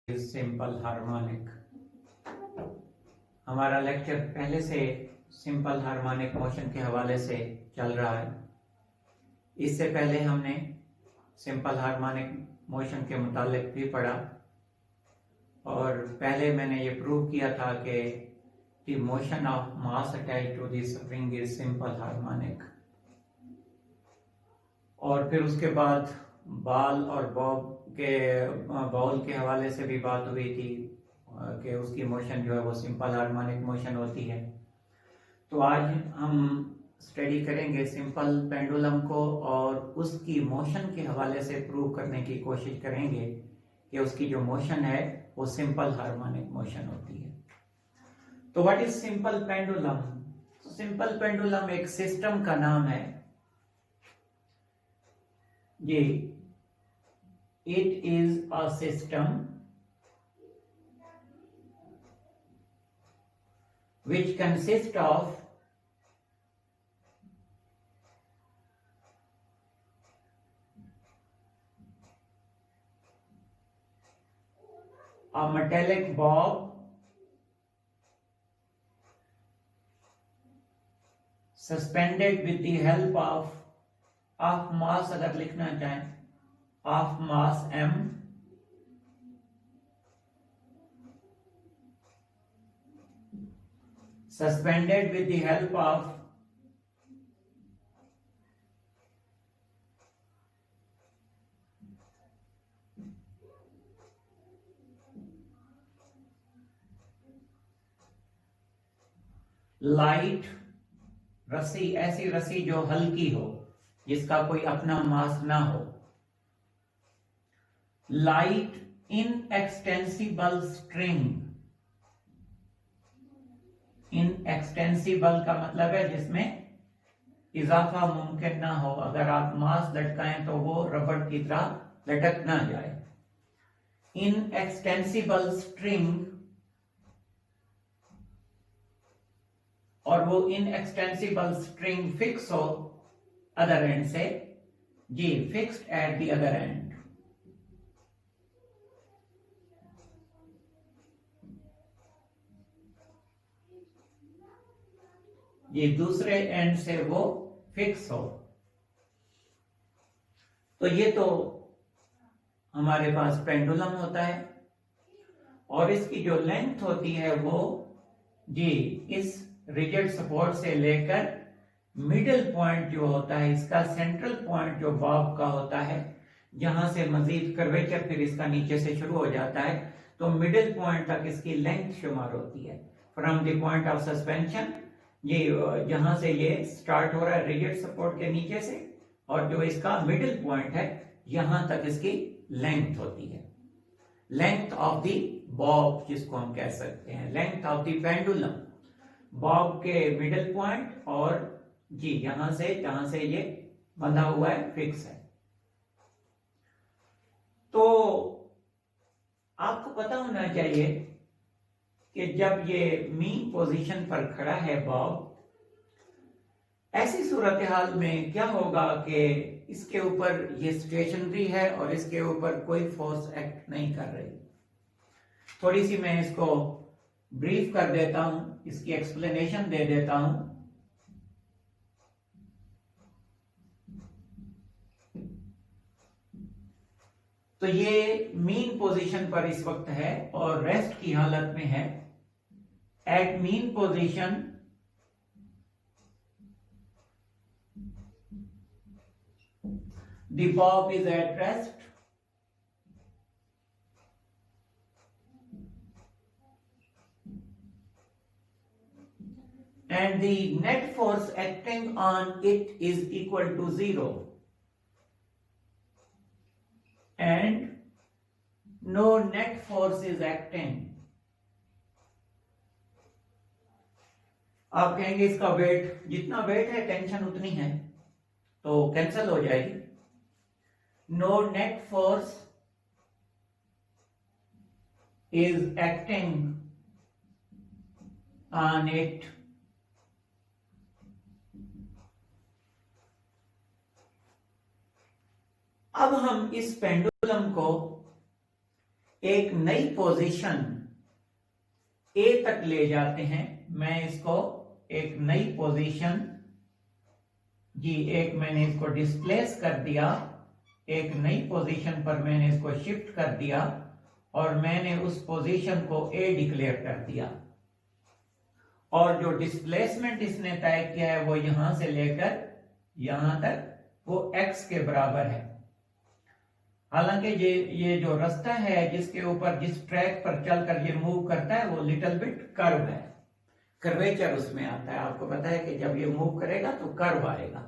Simple harmonic. हमारा lecture पहले से सिंपल हार्मोनिक मोशन के हवाले से चल रहा है। इससे पहले हमने सिंपल हार्मोनिक मोशन के मुतालिक भी पढ़ा और पहले मैंने ये प्रूव किया था कि the motion of mass attach to the spring is simple harmonic. और फिर उसके बाद बॉल और बॉल के हवाले से भी बात हुई थी कि उसकी मोशन जो है वो सिंपल हार्मोनिक मोशन होती है। तो आज हम स्टडी करेंगे सिंपल पेंडुलम को और उसकी मोशन के हवाले से प्रूव करने की कोशिश करेंगे कि उसकी जो मोशन है वो सिंपल हार्मोनिक मोशन होती है। तो what is simple pendulum? Simple pendulum एक सिस्टम का नाम है। ये it is a system which consists of a metallic bob suspended with the help of mass, अगर लिखना चाहें of mass m, suspended with the help of light रस्सी, ऐसी रस्सी जो हल्की हो, जिसका कोई अपना मास ना हो। लाइट इनएक्सटेंसिबल स्ट्रिंग, इनएक्सटेंसिबल का मतलब है जिसमें इजाफा मुमकिन ना हो। अगर आप मास लटकाएं तो वो रबड़ की तरह लटक ना जाए। इनएक्सटेंसिबल स्ट्रिंग, और वो इनएक्सटेंसिबल स्ट्रिंग फिक्स हो अदर एंड से, जी fixed at the other end. ये दूसरे एंड से वो फिक्स हो। तो ये तो हमारे पास पेंडुलम होता है और इसकी जो लेंथ होती है वो जी इस रिजिड सपोर्ट से लेकर मिडिल पॉइंट जो होता है, इसका सेंट्रल पॉइंट जो बॉब का होता है, जहां से मजीद कर्वेचर फिर इसका नीचे से शुरू हो जाता है, तो मिडिल पॉइंट तक इसकी लेंथ शुमार होती है। From the point of suspension, ये जहां से ये स्टार्ट हो रहा है रिजिड सपोर्ट के नीचे से, और जो इसका मिडिल पॉइंट है यहां तक इसकी लेंथ होती है। लेंथ ऑफ द बॉब जिसको हम कह सकते हैं, length of the pendulum, Bob के मिडिल पॉइंट और जी यहां से जहां से ये बंधा हुआ है, फिक्स है। तो आपको पता होना चाहिए कि जब ये मीन पोजीशन पर खड़ा है बॉब, ऐसी सूरत हाल में क्या होगा कि इसके ऊपर ये स्टेशनरी है और इसके ऊपर कोई फोर्स एक्ट नहीं कर रही। थोड़ी सी मैं इसको ब्रीफ कर देता हूं, इसकी एक्सप्लेनेशन दे देता हूं। तो ये मीन पोजीशन पर इस वक्त है और रेस्ट की हालत में है। At mean position the bob is at rest and the net force acting on it is equal to 0 and no net force is acting। आप कहेंगे इसका वेट, जितना वेट है टेंशन उतनी है, तो कैंसल हो जाएगी। No net force is acting on it अब हम इस पेंडुलम को एक नई पोजीशन ए तक ले जाते हैं। मैं इसको एक नई पोजीशन जी, एक मैंने इसको डिस्प्लेस कर दिया, एक नई पोजीशन पर मैंने इसको शिफ्ट कर दिया और मैंने उस पोजीशन को ए डिक्लेयर कर दिया। और जो डिस्प्लेसमेंट इसने तय किया है वो यहां से लेकर यहां तक वो x के बराबर है। हालांकि ये जो रास्ता है जिसके ऊपर जिस ट्रैक पर चलकर ये मूव करता है वो लिटिल बिट कर्व है, कर्वेचर उसमें आता है। आपको पता है कि जब ये मूव करेगा तो कर्व आएगा।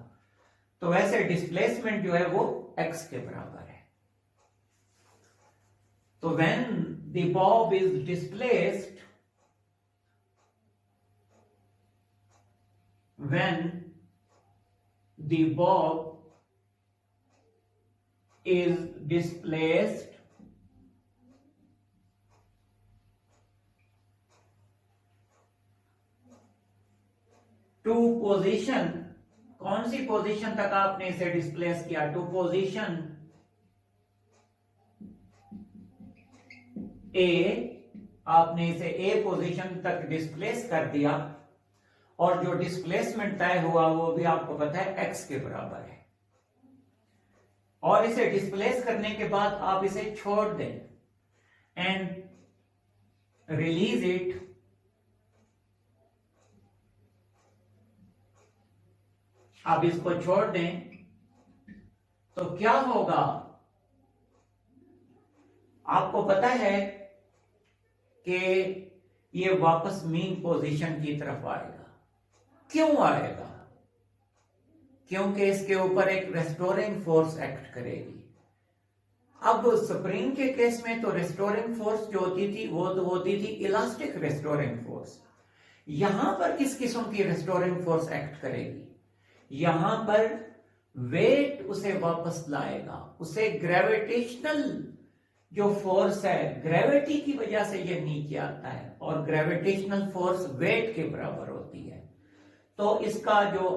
तो वैसे डिस्प्लेसमेंट जो है वो x के बराबर है। तो when the bob is displaced, when the bob is displaced to position, कौन सी पोजीशन तक आपने इसे डिस्प्लेस किया? टू पोजीशन ए, आपने इसे ए पोजीशन तक डिस्प्लेस कर दिया और जो डिस्प्लेसमेंट तय हुआ वो भी आपको पता है x के बराबर है। और इसे डिस्प्लेस करने के बाद आप इसे छोड़ दें एंड रिलीज इट, आप इसको छोड़ दें तो क्या होगा? आपको पता है कि ये वापस मीन पोजीशन की तरफ आएगा। क्यों आएगा? क्योंकि इसके ऊपर एक रेस्टोरिंग फोर्स एक्ट करेगी। अब स्प्रिंग के केस में तो रेस्टोरिंग फोर्स जो होती थी वो तो होती थी इलास्टिक रेस्टोरिंग फोर्स। यहां पर किस किस्म की रेस्टोरिंग फोर्स एक्ट करेगी? यहां पर वेट उसे वापस लाएगा, उसे ग्रेविटेशनल जो फोर्स है, ग्रेविटी की वजह से ये नीचे आता है और ग्रेविटेशनल फोर्स वेट के बराबर होती है। तो इसका जो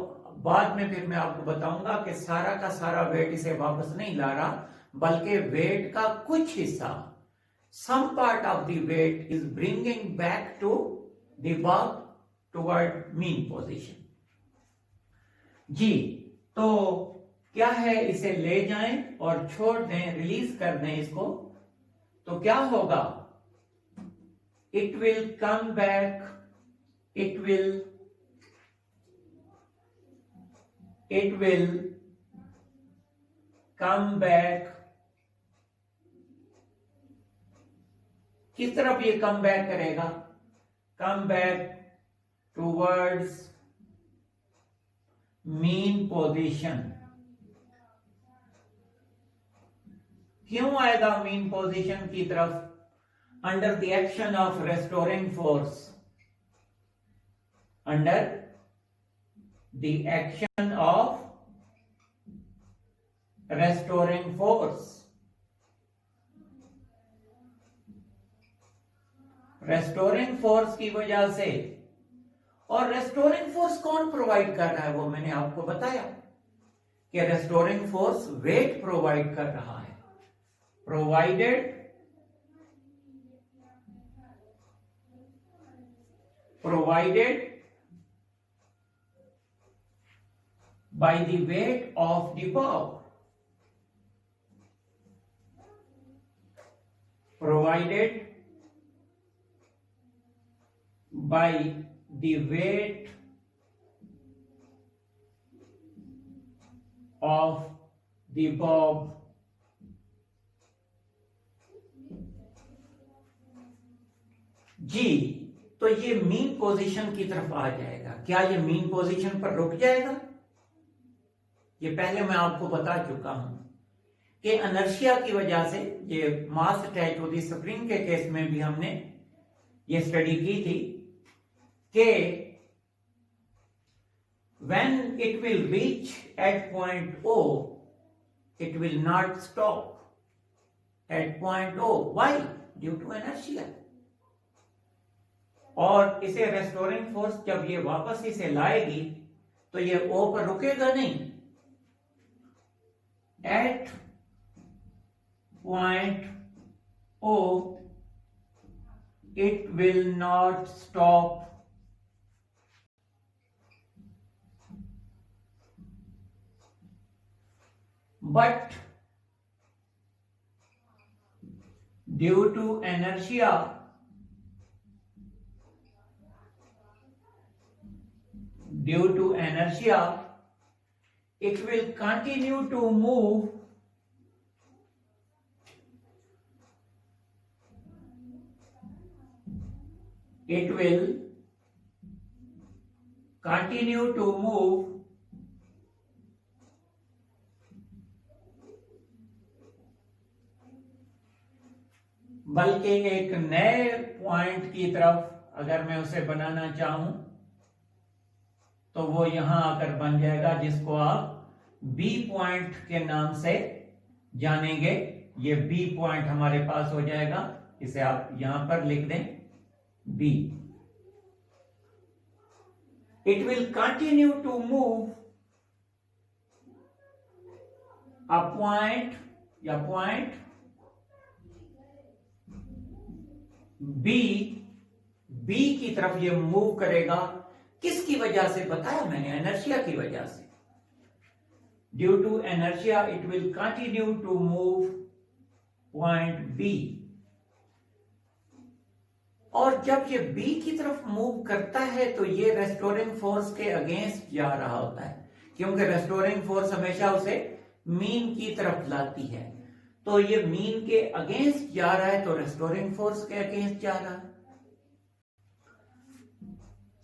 बाद में फिर मैं आपको बताऊंगा कि सारा का सारा वेट इसे वापस नहीं ला रहा, बल्कि वेट का कुछ हिस्सा, some part of the weight is bringing back to the bob toward mean position. जी, तो क्या है, इसे ले जाएं और छोड़ दें, रिलीज कर दें इसको, तो क्या होगा? It will come back, it will come back। किस तरफ ये कम बैक करेगा? Come back towards mean position. क्यों आएगा मीन पोजीशन की तरफ? Under the action of restoring force, under the action of restoring force. Restoring force की वजह से, और रेस्टोरिंग फोर्स कौन प्रोवाइड कर रहा है? वो मैंने आपको बताया कि रेस्टोरिंग फोर्स वेट प्रोवाइड कर रहा है, provided by the weight of the bob, provided by the weight of the bob जी। तो ये मीन पोजीशन की तरफ आ जाएगा। क्या ये मीन पोजीशन पर रुक जाएगा? ये पहले मैं आपको बता चुका हूं कि इनर्शिया की वजह से, ये मास अटैच होती स्प्रिंग के केस में भी हमने ये स्टडी की थी कि when it will reach at point O, it will not stop at point O. Why? Due to inertia. और इसे रेस्टोरिंग फोर्स जब ये वापस इसे लाएगी तो ये O पर रुकेगा नहीं। At point O, it will not stop. But due to inertia, it will continue to move बल्कि एक नए पॉइंट की तरफ अगर मैं उसे बनाना चाहूं तो वो यहां आकर बन जाएगा, जिसको आप बी पॉइंट के नाम से जानेंगे। ये बी पॉइंट हमारे पास हो जाएगा, इसे आप यहां पर लिख दें B. It will continue to move a point या पॉइंट बी की तरफ ये मूव करेगा। किसकी वजह से बताया मैंने? इनर्शिया की वजह से। Due to inertia it will continue to move point B. और जब ये बी की तरफ मूव करता है तो ये रेस्टोरिंग फोर्स के अगेंस्ट जा रहा होता है, क्योंकि रेस्टोरिंग फोर्स हमेशा उसे मीन की तरफ लाती है। तो ये मीन के अगेंस्ट जा रहा है, तो रेस्टोरिंग फोर्स के अगेंस्ट जा रहा है।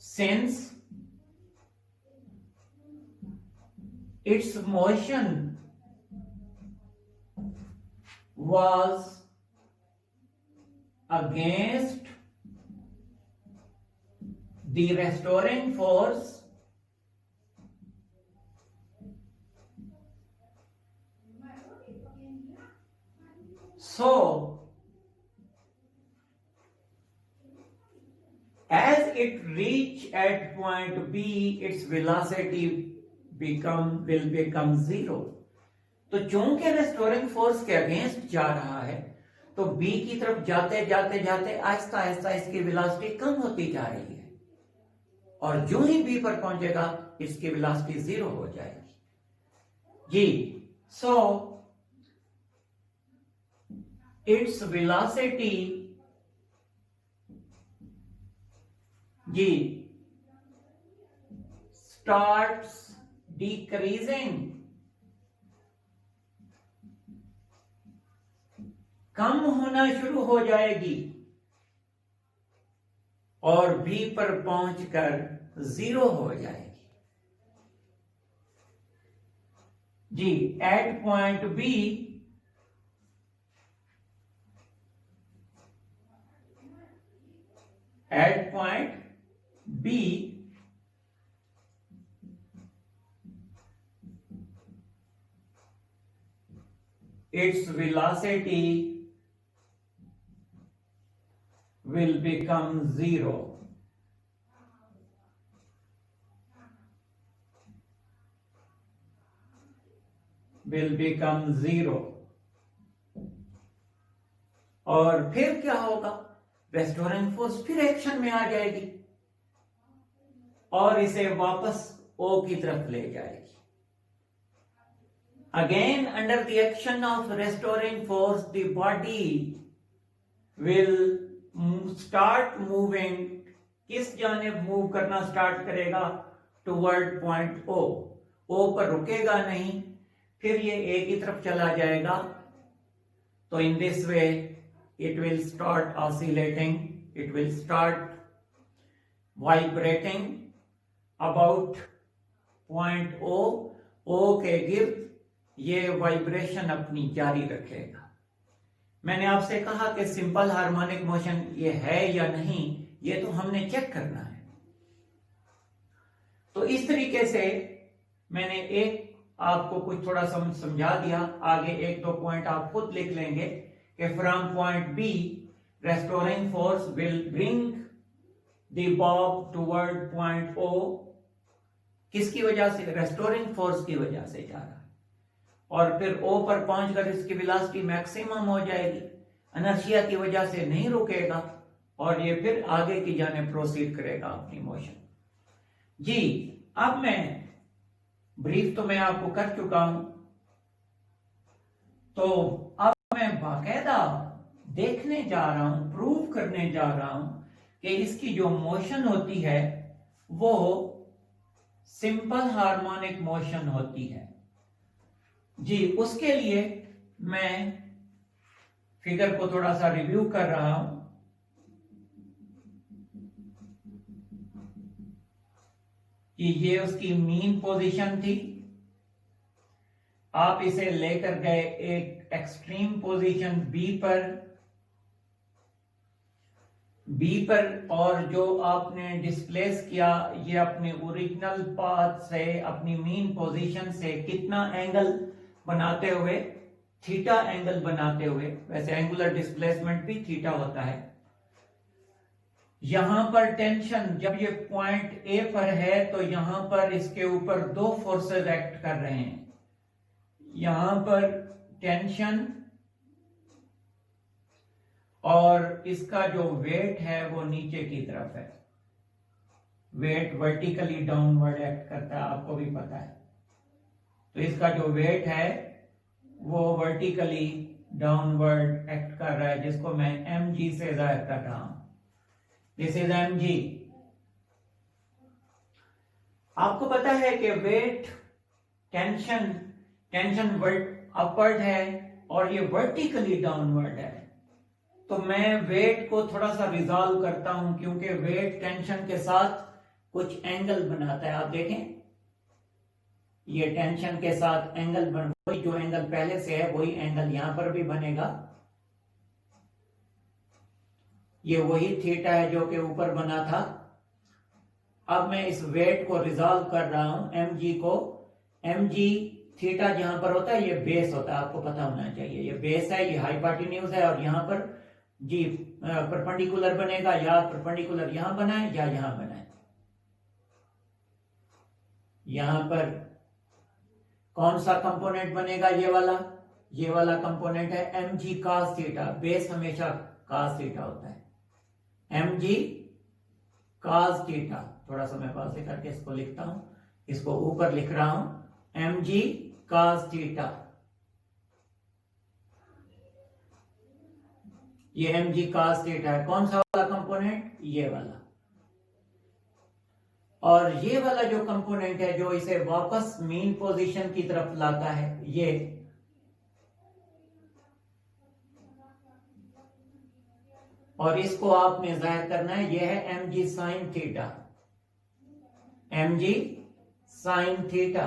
Since its motion was against the restoring force, so as it reach at point B, its velocity will become zero. तो चूंकि रेस्टोरिंग फोर्स के अगेंस्ट जा रहा है, तो B की तरफ जाते जाते जाते आहिस्ता आहिस्ता इसकी वेलोसिटी कम होती जा रही है, और जो ही B पर पहुंचेगा इसकी वेलोसिटी जीरो हो जाएगी जी। सो इट्स वेलोसिटी जी starts decreasing, कम होना शुरू हो जाएगी, और बी पर पहुंचकर जीरो हो जाएगी जी। At point B B, its velocity will become zero. और फिर क्या होगा? रेस्टोरिंग फोर्स फिर एक्शन में आ जाएगी और इसे वापस O की तरफ ले जाएगी। Again, under the action of restoring force, the body will start moving. किस जानिब मूव करना स्टार्ट करेगा? Toward point O. O पर रुकेगा नहीं, फिर ये A की तरफ चला जाएगा। तो in this way it will start oscillating, it will start vibrating about point O. O के गिर्द ये वाइब्रेशन अपनी जारी रखेगा। मैंने आपसे कहा कि सिंपल हार्मोनिक मोशन ये है या नहीं, ये तो हमने चेक करना है। तो इस तरीके से मैंने एक आपको कुछ थोड़ा समझा दिया। आगे एक दो पॉइंट आप खुद लिख लेंगे कि from point B restoring force will bring the bob toward point O. किसकी वजह से? रेस्टोरिंग फोर्स की वजह से जा रहा है। और फिर O पर पहुंचकर इसकी वेलोसिटी मैक्सिमम हो जाएगी। इनर्शिया की वजह से नहीं रुकेगा और ये फिर आगे की जाने प्रोसीड करेगा अपनी मोशन। जी, अब मैं ब्रीफ तो मैं आपको कर चुका हूं, तो अब मैं बाकायदा देखने जा रहा हूं, प्रूव करने जा रहा हूं कि इसकी जो मोशन होती है वो सिंपल हार्मोनिक मोशन होती है। जी, उसके लिए मैं फिगर को थोड़ा सा रिव्यू कर रहा हूं। कि ये उसकी मीन पोजीशन थी, आप इसे लेकर गए एक एक्सट्रीम पोजीशन बी पर और जो आपने डिस्प्लेस किया ये अपने ओरिजिनल पाथ से, अपनी मीन पोजीशन से कितना एंगल बनाते हुए, थीटा एंगल बनाते हुए, वैसे एंगुलर डिस्प्लेसमेंट भी थीटा होता है। यहां पर टेंशन, जब ये पॉइंट ए पर है तो यहां पर इसके ऊपर दो फोर्सेस एक्ट कर रहे हैं। यहां पर टेंशन और इसका जो वेट है वो नीचे की तरफ है। वेट वर्टिकली डाउनवर्ड एक्ट करता है, आपको भी पता है। तो इसका जो वेट है वो वर्टिकली डाउनवर्ड एक्ट कर रहा है, जिसको मैं mg से जाहिर कर रहा हूं। This is mg। आपको पता है कि वेट टेंशन अपवर्ड है और ये वर्टिकली डाउनवर्ड है। तो मैं वेट को थोड़ा सा रिजॉल्व करता हूं, क्योंकि वेट टेंशन के साथ कुछ एंगल बनाता है। आप देखें, ये टेंशन के साथ एंगल बन, वही जो एंगल पहले से है वही एंगल यहां पर भी बनेगा। ये वही थीटा है जो कि ऊपर बना था। अब मैं इस वेट को रिजॉल्व कर रहा हूं, mg को। mg थीटा जहां पर होता है ये बेस होता है, आपको पता होना चाहिए। ये बेस है, ये हाइपोटेन्यूज है और यहां पर जी परपेंडिकुलर बनेगा, या परपेंडिकुलर यहां बनाए या यहां बनाए। यहां पर कौन सा कंपोनेंट बनेगा? ये वाला कंपोनेंट है mg cos थीटा। बेस हमेशा cos थीटा होता है। mg cos थीटा, थोड़ा सा मैं पास से करके इसको लिखता हूं, इसको ऊपर लिख रहा हूं, mg cos थीटा। ये mg cos थीटा है। कौन सा वाला कंपोनेंट? ये वाला। और ये वाला जो कंपोनेंट है जो इसे वापस मीन पोजीशन की तरफ लाता है, ये और इसको आपने जाहिर करना है, ये है mg sin theta. mg sin theta.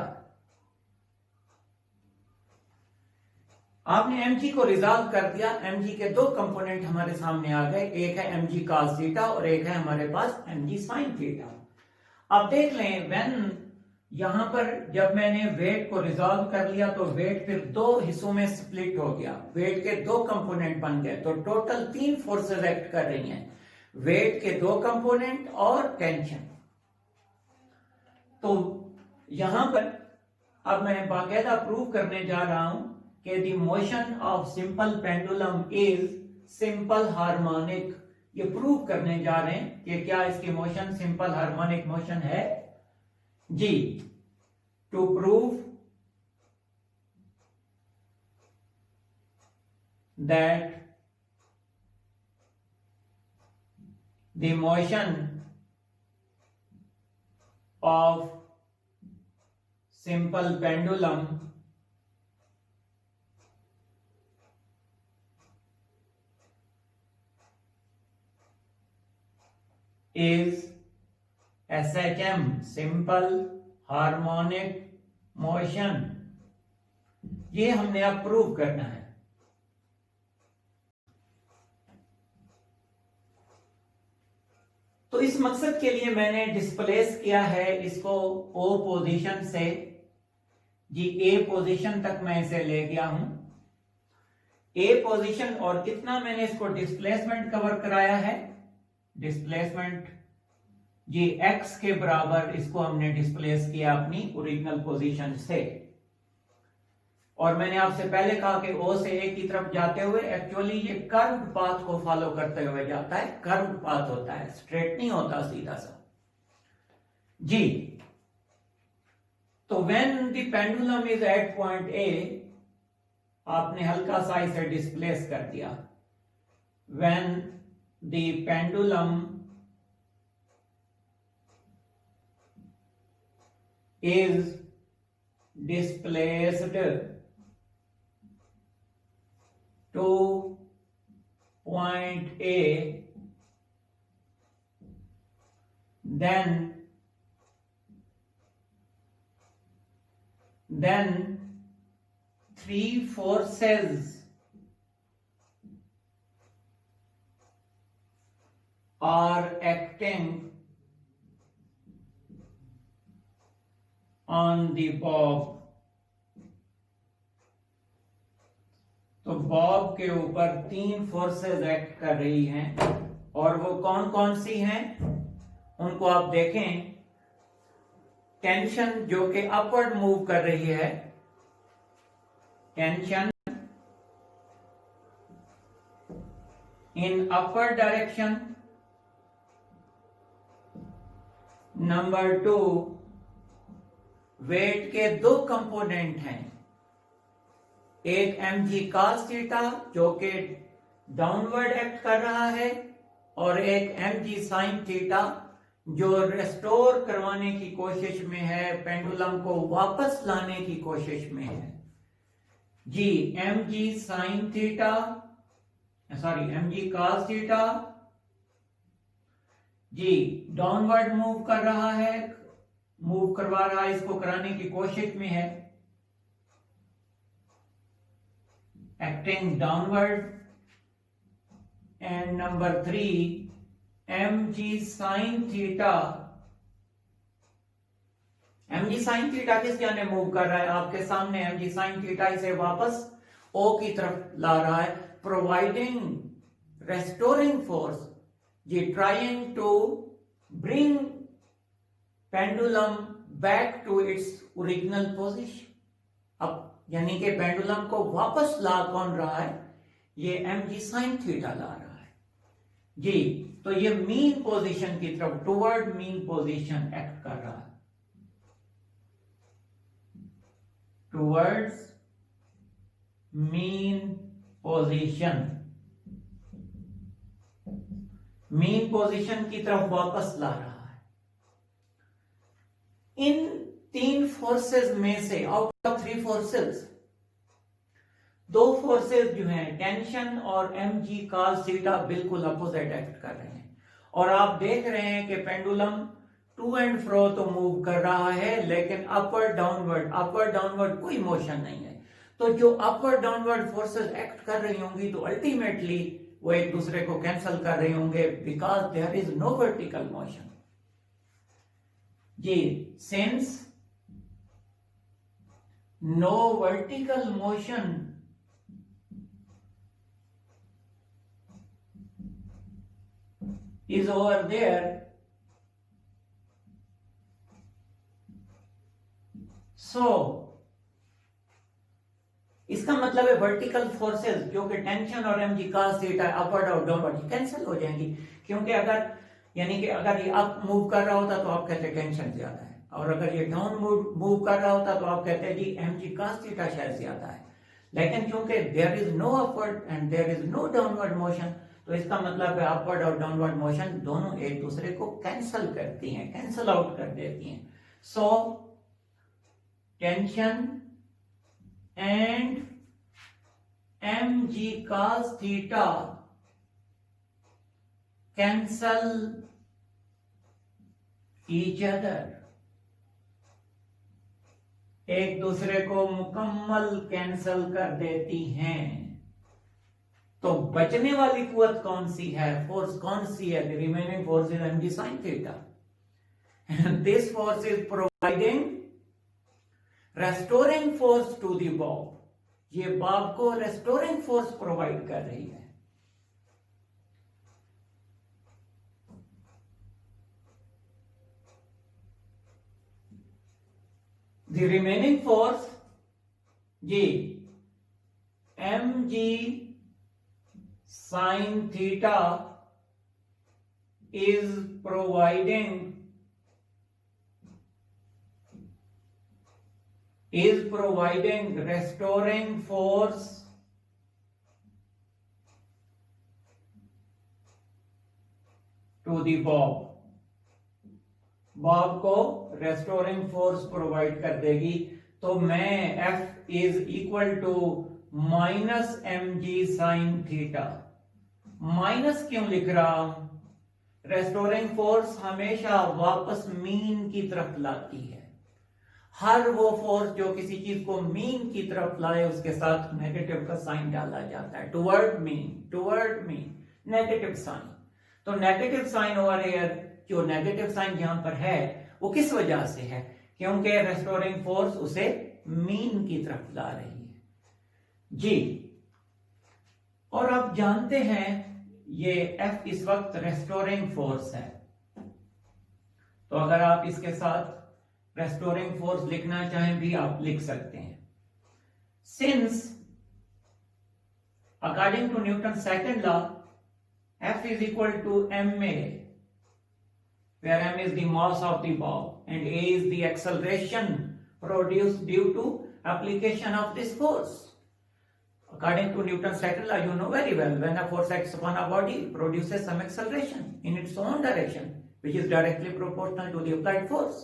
आपने mg को रिजॉल्व कर दिया। mg के दो कंपोनेंट हमारे सामने आ गए, एक है mg cos थीटा और एक है हमारे पास mg sin थीटा। अब देख लें, व्हेन यहां पर जब मैंने वेट को रिजॉल्व कर लिया तो वेट फिर दो हिस्सों में स्प्लिट हो गया। वेट के दो कंपोनेंट बन गए, तो टोटल 3 फोर्सेस एक्ट कर रही हैं, वेट के 2 कंपोनेंट और टेंशन। तो यहां पर अब मैं बाकायदा प्रूव करने जा रहा हूं कि the motion of simple pendulum is simple harmonic. ये प्रूव करने जा रहे हैं कि क्या इसकी मोशन सिंपल हार्मोनिक मोशन है। जी, to prove that the motion of simple pendulum is SHM, simple harmonic motion. ये हमने अब प्रूव करना है। तो इस मकसद के लिए मैंने डिस्प्लेस किया है इसको O पोजीशन से जी A पोजीशन तक मैं इसे ले गया हूं। A पोजीशन, और कितना मैंने इसको डिस्प्लेसमेंट कवर कराया है? डिस्प्लेसमेंट जी x के बराबर इसको हमने डिस्प्लेस किया अपनी ओरिजिनल पोजीशन से। और मैंने आपसे पहले कहा कि ओ से ए की तरफ जाते हुए एक्चुअली ये कर्व्ड पाथ को फॉलो करते हुए जाता है, कर्व्ड पाथ होता है, स्ट्रेट नहीं होता सीधा सा जी। तो when the pendulum is at point A, आपने हल्का सा इसे डिस्प्लेस कर दिया, when the pendulum is displaced to point A, then three forces are acting on the bob। तो बॉब के ऊपर 3 फोर्सेस एक्ट कर रही हैं, और वो कौन कौन सी हैं उनको आप देखें। टेंशन जो कि अपवर्ड मूव कर रही है, tension in upward direction. Number 2, weight के 2 कंपोनेंट हैं, एक mg cos थीटा जो कि डाउनवर्ड एक्ट कर रहा है, और एक mg sin थीटा जो रेस्टोर करवाने की कोशिश में है, पेंडुलम को वापस लाने की कोशिश में है जी। mg sin theta, sorry mg cos theta जी डाउनवर्ड मूव कर रहा है, मूव करवा रहा है, इसको कराने की कोशिश में है, acting downward. And number 3, mg sin theta, mg sin theta किस जाने मूव कर रहा है, आपके सामने mg sin थीटा इसे वापस O की तरफ ला रहा है, प्रोवाइडिंग रेस्टोरिंग फोर्स जी, trying to bring pendulum back to its original position. अब यानी कि पेंडुलम को वापस ला कौन रहा है, ये mg sin थीटा ला रहा है जी। तो ये मीन पोजीशन की तरफ, टुवर्ड मीन पोजीशन एक्ट कर रहा है, towards mean position, mean position की तरफ वापस ला रहा है। इन 3 फोर्सेस में से, आउट ऑफ 3 फोर्सेस, 2 फोर्सेस जो हैं टेंशन और mg cos थीटा बिल्कुल अपोजिट एक्ट कर रहे हैं, और आप देख रहे हैं कि पेंडुलम टू एंड फ्रो तो मूव कर रहा है, लेकिन अपवर्ड डाउनवर्ड कोई मोशन नहीं है। तो जो अपवर्ड डाउनवर्ड फोर्सेस एक्ट कर रही होंगी तो अल्टीमेटली वो एक दूसरे को कैंसल कर रहे होंगे, because there is no vertical motion जी। Since no vertical motion is over there, so इसका मतलब है वर्टिकल फोर्सेस जो कि टेंशन और mg cos थीटा अपवर्ड और डाउनवर्ड कैंसिल हो जाएंगी, क्योंकि अगर यानी कि अगर ये अप मूव कर रहा होता तो आप कहते टेंशन ज्यादा है, और अगर ये डाउन मूव कर रहा होता तो आप कहते जी mg cos थीटा शायद ज्यादा है। लेकिन क्योंकि there is no upward and there is no downward motion, तो इसका मतलब है अपवर्ड और डाउनवर्ड मोशन दोनों एक दूसरे को कैंसल करती हैं, कैंसल आउट कर देती हैं। So tension and mg cos theta cancel each other, एक दूसरे को मुकम्मल कैंसल कर देती हैं। तो बचने वाली कुवत कौन सी है, फोर्स कौन सी है? The remaining force is mg sin theta, and this force is providing restoring force to the bob। ये बॉब को रेस्टोरिंग फोर्स प्रोवाइड कर रही है। The remaining force जी mg sin theta is providing restoring force to the bob को restoring force provide कर देगी। तो मैं F is equal to minus M G sine theta. Minus क्यों लिख रहा हूं? रेस्टोरिंग फोर्स हमेशा वापस मीन की तरफ लाती है। हर वो फोर्स जो किसी चीज को मीन की तरफ लाए उसके साथ नेगेटिव का साइन डाला जाता है, टुवर्ड मीन नेगेटिव साइन। तो नेगेटिव साइन ओवर हियर, जो नेगेटिव साइन यहां पर है वो किस वजह से है? क्योंकि रेस्टोरिंग फोर्स उसे मीन की तरफ ला रही है जी। और आप जानते हैं ये F इस वक्त रेस्टोरिंग फोर्स है, तो अगर आप इसके साथ रेस्टोरिंग फोर्स लिखना चाहें भी आप लिख सकते हैं। Since according to Newton second law F is equal to ma, where m is the mass of the bob and a is the acceleration produced due to application of this force. According to Newton's second law, you know very well, when a force acts upon a body, it produces some acceleration in its own direction, which is directly proportional to the applied force.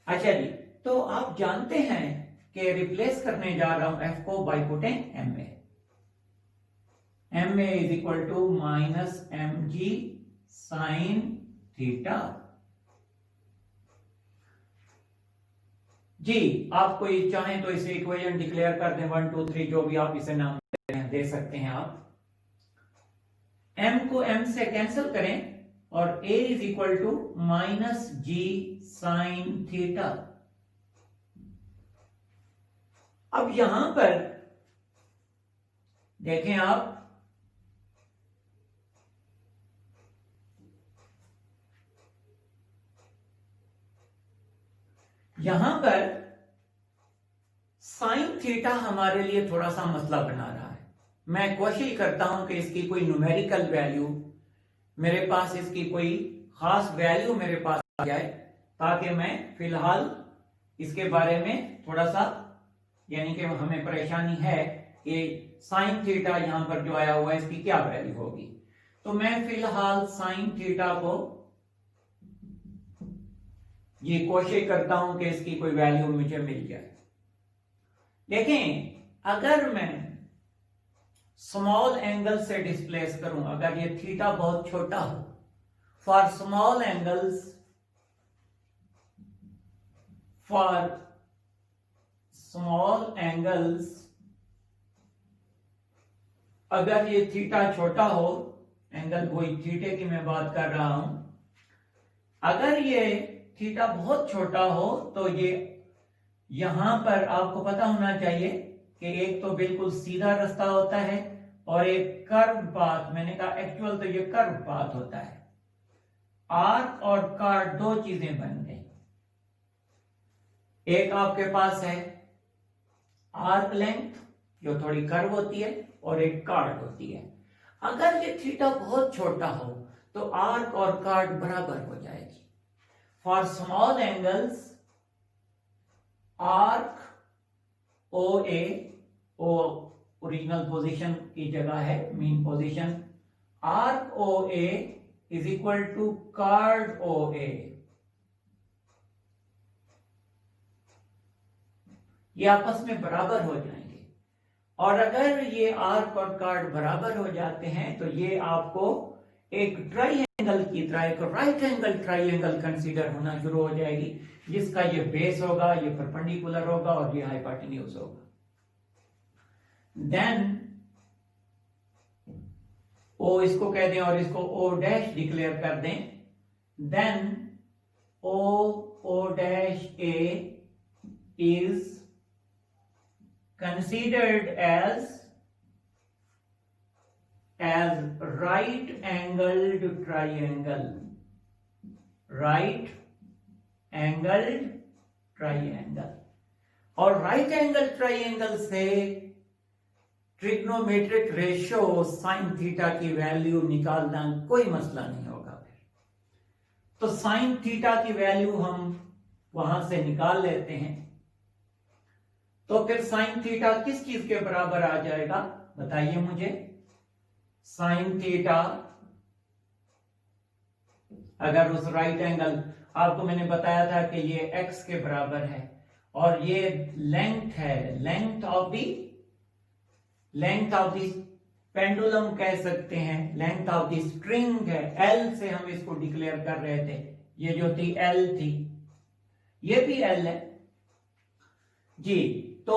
अच्छा जी, तो आप जानते हैं कि replace करने जा रहा हूं F को by putting ma. ma is equal to minus mg sin theta. जी आप कोई चाहें तो इसे इक्वेशन डिक्लेयर कर दें, 1 2 3 जो भी आप इसे नाम दे सकते हैं आप। m को m से कैंसिल करें और a is equal to minus G sine theta. अब यहां पर देखें आप, यहां पर साइन थीटा हमारे लिए थोड़ा सा मसला बना रहा है। मैं कोशिश करता हूं कि इसकी कोई न्यूमेरिकल वैल्यू मेरे पास, इसकी कोई खास वैल्यू मेरे पास आ जाए, ताकि मैं फिलहाल इसके बारे में थोड़ा सा, यानी कि हमें परेशानी है कि साइन थीटा यहां पर जो आया हुआ है इसकी क्या वैल्यू होगी। तो मैं फिलहाल साइन थीटा को ये कोशिश करता हूं कि इसकी कोई वैल्यू मुझे मिल जाए। देखें अगर मैं स्मॉल एंगल से डिस्प्लेस करूं, अगर ये थीटा बहुत छोटा हो, फॉर स्मॉल एंगल्स अगर ये थीटा छोटा हो, एंगल कोई थीटे की मैं बात कर रहा हूं, अगर ये थीटा बहुत छोटा हो तो ये यहां पर आपको पता होना चाहिए कि एक तो बिल्कुल सीधा रास्ता होता है और एक कर्व पाथ। मैंने कहा एक्चुअल तो ये कर्व पाथ होता है। आर्क और कार्ड दो चीजें बन गई। एक आपके पास है आर्क लेंथ जो थोड़ी कर्व होती है और एक कार्ड होती है। अगर ये थीटा बहुत छोटा हो तो आर्क और कार्ड बराबर हो जाएगी। For small angles, arc OA, O original position की जगह है, mean position, arc OA is equal to chord OA। ये आपस में बराबर हो जाएंगे, और अगर ये आर्क और कार्ड बराबर हो जाते हैं तो ये आपको एक ट्राइएंगल की तरह, एक राइट एंगल ट्राइएंगल कंसीडर होना शुरू हो जाएगी, जिसका ये बेस होगा, ये परपेंडिकुलर होगा और ये हाइपोटेन्यूज होगा। देन ओ इसको कह दें और इसको ओ डैश डिक्लेयर कर दें। Then O dash A is considered as right angled triangle, right angled triangle। और राइट एंगल ट्राइंगल से ट्रिग्नोमेट्रिक रेशियो साइन थीटा की वैल्यू निकालना कोई मसला नहीं होगा। फिर तो साइन थीटा की वैल्यू हम वहां से निकाल लेते हैं। तो फिर साइन थीटा किस चीज के बराबर आ जाएगा बताइए मुझे। साइन थीटा अगर उस राइट एंगल, आपको मैंने बताया था कि ये x के बराबर है और ये लेंथ है, लेंथ ऑफ द पेंडुलम कह सकते हैं, लेंथ ऑफ द स्ट्रिंग है, L से हम इसको डिक्लेयर कर रहे थे। ये जो थी L थी, ये भी L है जी। तो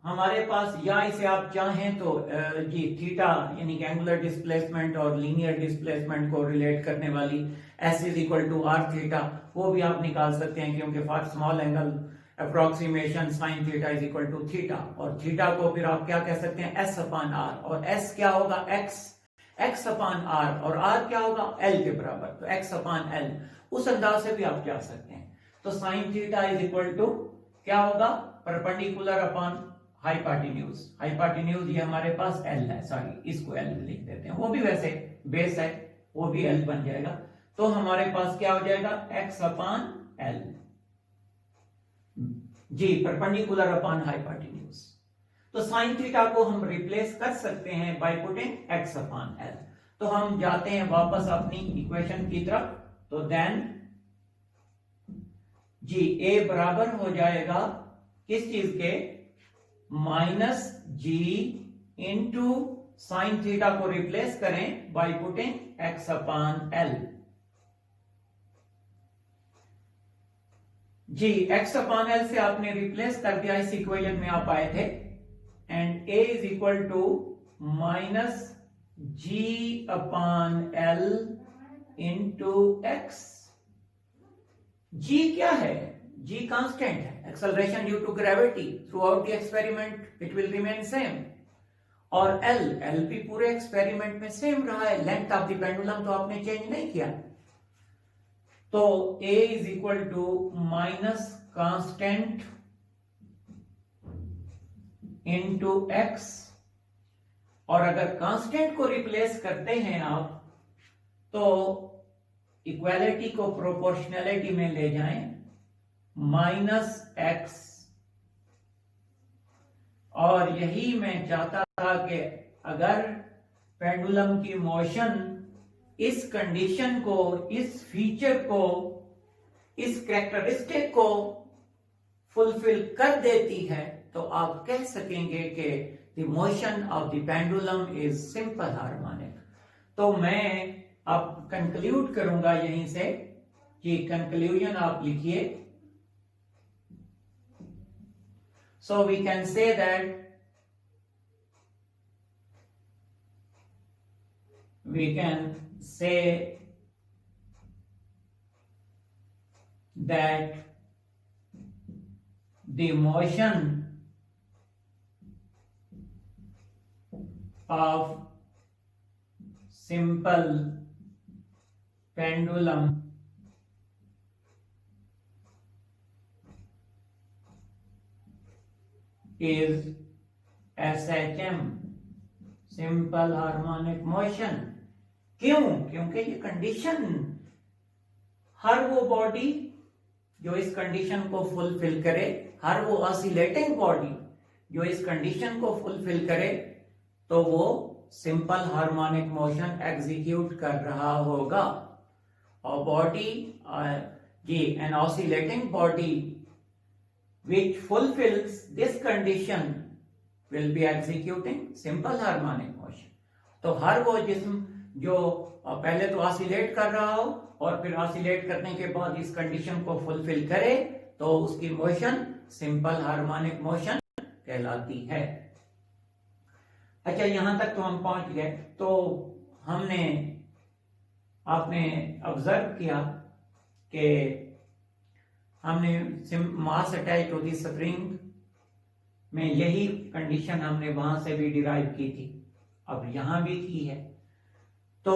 हमारे पास, या इसे आप चाहें तो जी थीटा यानी कि एंगुलर डिस्प्लेसमेंट और लीनियर डिस्प्लेसमेंट को रिलेट करने वाली S is equal to R theta, वो भी आप निकाल सकते हैं, क्योंकि for small angle approximation sine theta is equal to theta, और थीटा को फिर आप क्या कह सकते हैं S अपॉन आर, और S क्या होगा x अपॉन आर, और r क्या होगा L के बराबर, तो x अपॉन L, उस अंदाज से भी आप जा सकते हैं। तो sine theta is equal to क्या होगा, परपेंडिकुलर अपॉन हाइपोटेन्यूज, ये हमारे पास L है, सॉरी इसको L लिख देते हैं, वो भी वैसे बेस है, वो भी L बन जाएगा। तो हमारे पास क्या हो जाएगा x अपॉन L जी, परपेंडिकुलर अपॉन हाइपोटेन्यूज। तो साइन थीटा को हम रिप्लेस कर सकते हैं bye putting x upon L। तो हम जाते हैं वापस अपनी इक्वेशन की तरफ। तो देन जी a बराबर हो जाएगा किस चीज के, minus G into sine theta को रिप्लेस करें by putting x upon L G. x upon L से आपने रिप्लेस कर दिया, इस इक्वेशन में आप आए थे, and a is equal to minus g upon L into x। g क्या है, g कांस्टेंट है, acceleration due to gravity throughout the experiment it will remain same, और L भी पूरे एक्सपेरिमेंट में सेम रहा है, लेंथ ऑफ द पेंडुलम तो आपने चेंज नहीं किया। तो a is equal to minus constant into x, और अगर कांस्टेंट को रिप्लेस करते हैं आप तो इक्वालिटी को प्रोपोर्शनैलिटी में ले जाएं, माइनस x, और यही मैं चाहता था कि अगर पेंडुलम की मोशन इस कंडीशन को, इस फीचर को, इस कैरेक्टरिस्टिक को फुलफिल कर देती है, तो आप कह सकेंगे कि the motion of the pendulum is simple harmonic. तो मैं अब कंक्लूड करूंगा यहीं से, कि कंक्लूजन आप लिखिए। So we can say that we can say that the motion of simple pendulum is SHM, simple harmonic motion. क्यों? क्योंकि ये कंडीशन, हर वो बॉडी जो इस कंडीशन को फुलफिल करे, हर वो ऑसिलेटिंग बॉडी जो इस कंडीशन को फुलफिल करे, तो वो सिंपल हार्मोनिक मोशन एग्जीक्यूट कर रहा होगा। और बॉडी जी, an oscillating body which fulfills this condition will be executing simple harmonic motion। तो हर वो जिस्म जो पहले तो ऑसिलेट कर रहा हो और फिर ऑसिलेट करने के बाद इस कंडीशन को फुलफिल करे, तो उसकी मोशन सिंपल हार्मोनिक मोशन कहलाती है। अच्छा, यहां तक तो हम पहुंच गए। तो आपने ऑब्जर्व किया कि हमने mass attach to the spring में यही कंडीशन हमने वहां से भी डिराइव की थी, अब यहां भी की है। तो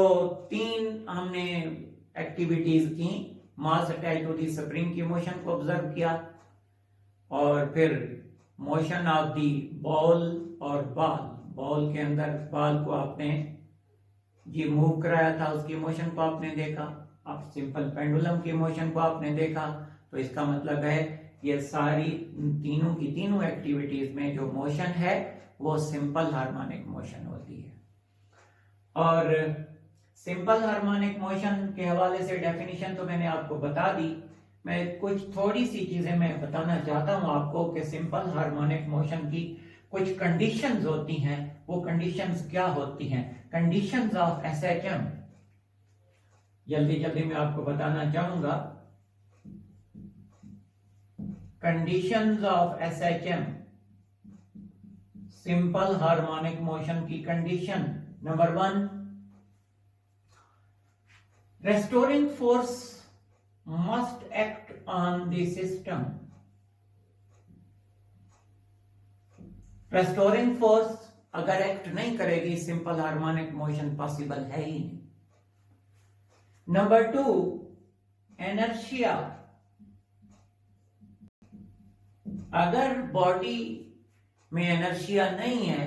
3 हमने एक्टिविटीज की, mass attach to the spring की मोशन को ऑब्जर्व किया, और फिर मोशन ऑफ दी बॉल और बॉल के अंदर बॉल को आपने जी मूव कराया था, उसकी मोशन को आपने देखा। अब सिंपल पेंडुलम की मोशन को आपने देखा। तो इसका मतलब है ये सारी तीनों की तीनों एक्टिविटीज में जो मोशन है वो सिंपल हार्मोनिक मोशन होती है। और सिंपल हार्मोनिक मोशन के हवाले से डेफिनेशन तो मैंने आपको बता दी। मैं कुछ थोड़ी सी चीजें मैं बताना चाहता हूं आपको कि सिंपल हार्मोनिक मोशन की कुछ कंडीशंस होती हैं। वो कंडीशंस क्या होती हैं? कंडीशंस ऑफ एसएचएम जल्दी जल्दी मैं आपको बताना चाहूंगा। Conditions of SHM, simple harmonic motion की condition number 1, restoring force must act on the system. restoring force अगर एक्ट नहीं करेगी सिंपल हार्मोनिक मोशन पॉसिबल है ही नहीं। Number 2, inertia. अगर बॉडी में एनर्शिया नहीं है,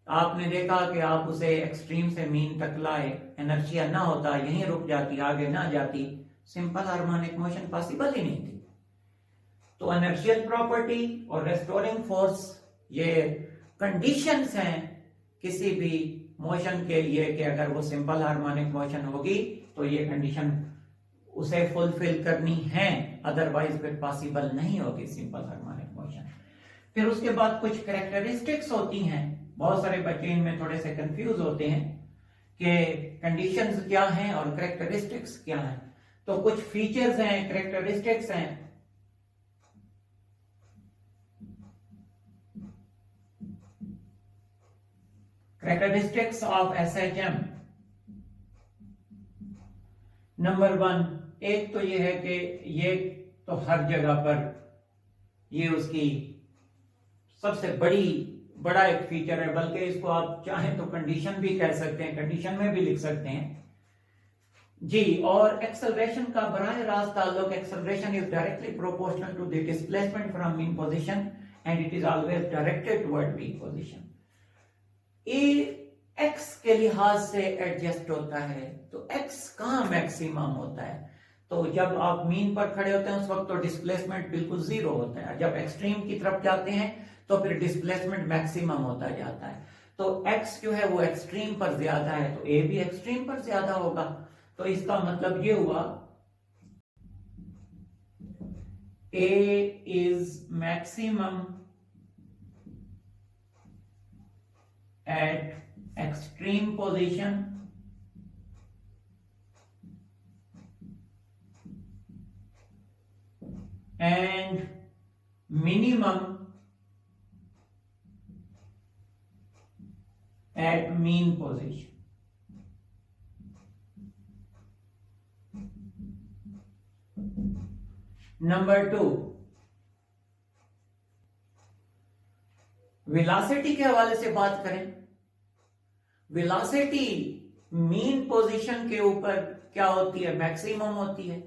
आपने देखा कि आप उसे एक्सट्रीम से मीन तक लाए, एनर्शिया ना होता, यहीं रुक जाती, आगे ना जाती, सिंपल हार्मोनिक मोशन पॉसिबल ही नहीं थी। तो एनर्शियल प्रॉपर्टी और रेस्टोरिंग फोर्स ये कंडीशंस हैं किसी भी मोशन के लिए कि अगर वो सिंपल हार्मोनिक मोशन होगी तो ये कंडीशन उसे फुलफिल करनी है, अदरवाइज फिर पॉसिबल नहीं होगी सिंपल हार्मोनिक मोशन। फिर उसके बाद कुछ कैरेक्टरिस्टिक्स होती हैं। बहुत सारे बच्चे इनमें थोड़े से कंफ्यूज होते हैं कि कंडीशंस क्या हैं और कैरेक्टरिस्टिक्स क्या हैं। तो कुछ फीचर्स हैं, कैरेक्टरिस्टिक्स हैं। कैरेक्टरिस्टिक्स ऑफ एसएचएम नंबर 1, एक तो ये है कि ये तो हर जगह पर ये उसकी सबसे बड़ा एक फीचर है, बल्कि इसको आप चाहें तो कंडीशन भी कह सकते हैं, कंडीशन में भी लिख सकते हैं जी। और एक्सेलरेशन का बराह रास्त ताल्लुक, acceleration is directly proportional to the displacement from mean position and it is always directed toward mean position. A x के लिहाज से एडजस्ट होता है, तो एक्स कहां मैक्सिमम होता है? तो जब आप मीन पर खड़े होते हैं उस वक्त तो डिस्प्लेसमेंट बिल्कुल जीरो होता है, जब एक्सट्रीम की तरफ जाते हैं तो फिर डिस्प्लेसमेंट मैक्सिमम होता जाता है। तो x जो है वो एक्सट्रीम पर ज्यादा है, तो a भी एक्सट्रीम पर ज्यादा होगा। तो इसका मतलब ये हुआ a is maximum at extreme position and minimum at mean position. Number 2, velocity के हवाले से बात करें। वेलोसिटी मीन पोजीशन के ऊपर क्या होती है? मैक्सिमम होती है,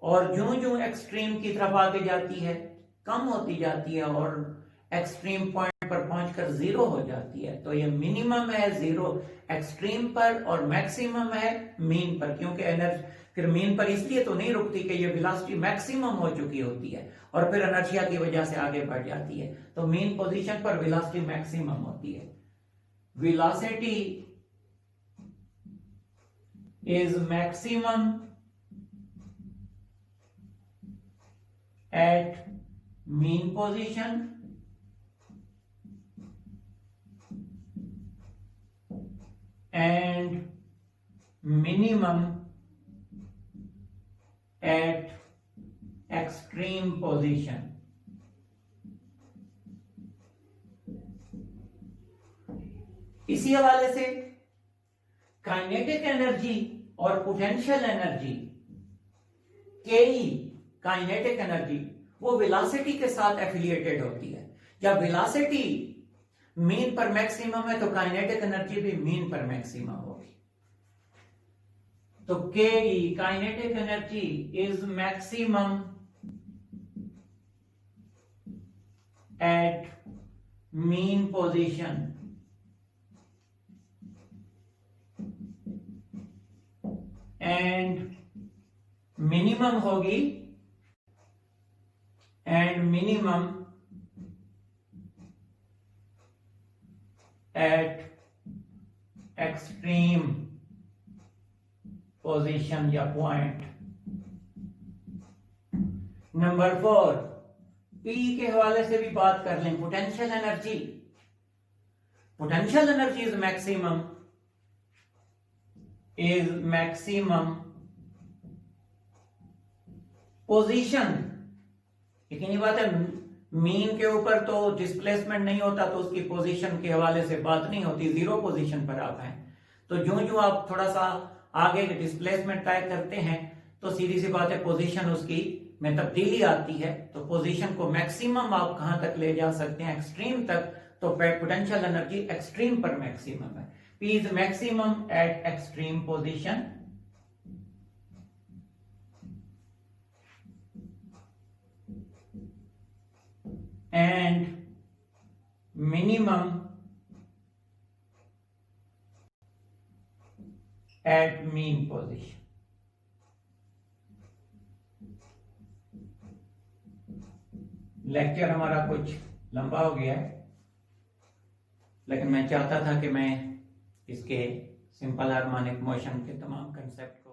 और ज्यों ज्यों एक्सट्रीम की तरफ आगे जाती है कम होती जाती है और एक्सट्रीम पॉइंट पर पहुंचकर जीरो हो जाती है। तो ये मिनिमम है जीरो एक्सट्रीम पर और मैक्सिमम है मीन पर, क्योंकि एनर्जी फिर मीन पर इसलिए तो नहीं रुकती कि ये वेलोसिटी मैक्सिमम हो चुकी होती है और फिर इनर्शिया की वजह से आगे बढ़ जाती है। तो मीन पोजीशन पर वेलोसिटी मैक्सिमम होती है। Velocity is maximum at mean position and minimum at extreme position. इसी हवाले से काइनेटिक एनर्जी और potential energy, KE kinetic energy वो वेलोसिटी के साथ एफिलिएटेड होती है। जब वेलोसिटी मीन पर मैक्सिमम है तो काइनेटिक एनर्जी भी मीन पर मैक्सिमम होगी। तो के kinetic energy is maximum at mean position and minimum होगी and minimum at extreme position या point। नंबर 4, P के हवाले से भी बात कर लें। Potential energy, potential energy is maximum position. लेकिन ये बात है, मीन के ऊपर तो डिस्प्लेसमेंट नहीं होता, तो उसकी पोजीशन के हवाले से बात नहीं होती। जीरो पोजीशन पर आप हैं, तो जो जो आप थोड़ा सा आगे डिस्प्लेसमेंट तय करते हैं, तो सीधी सी बात है पोजीशन उसकी में तब्दीली आती है। तो पोजीशन को मैक्सिमम आप कहां तक ले जा सकते हैं? एक्सट्रीम तक। तो पोटेंशियल एनर्जी एक्सट्रीम पर मैक्सिमम है। P is maximum eight extreme position and minimum at mean position। Lecture हमारा कुछ लंबा हो गया है, लेकिन मैं चाहता था कि मैं इसके सिंपल हार्मोनिक मोशन के तमाम कंसेप्ट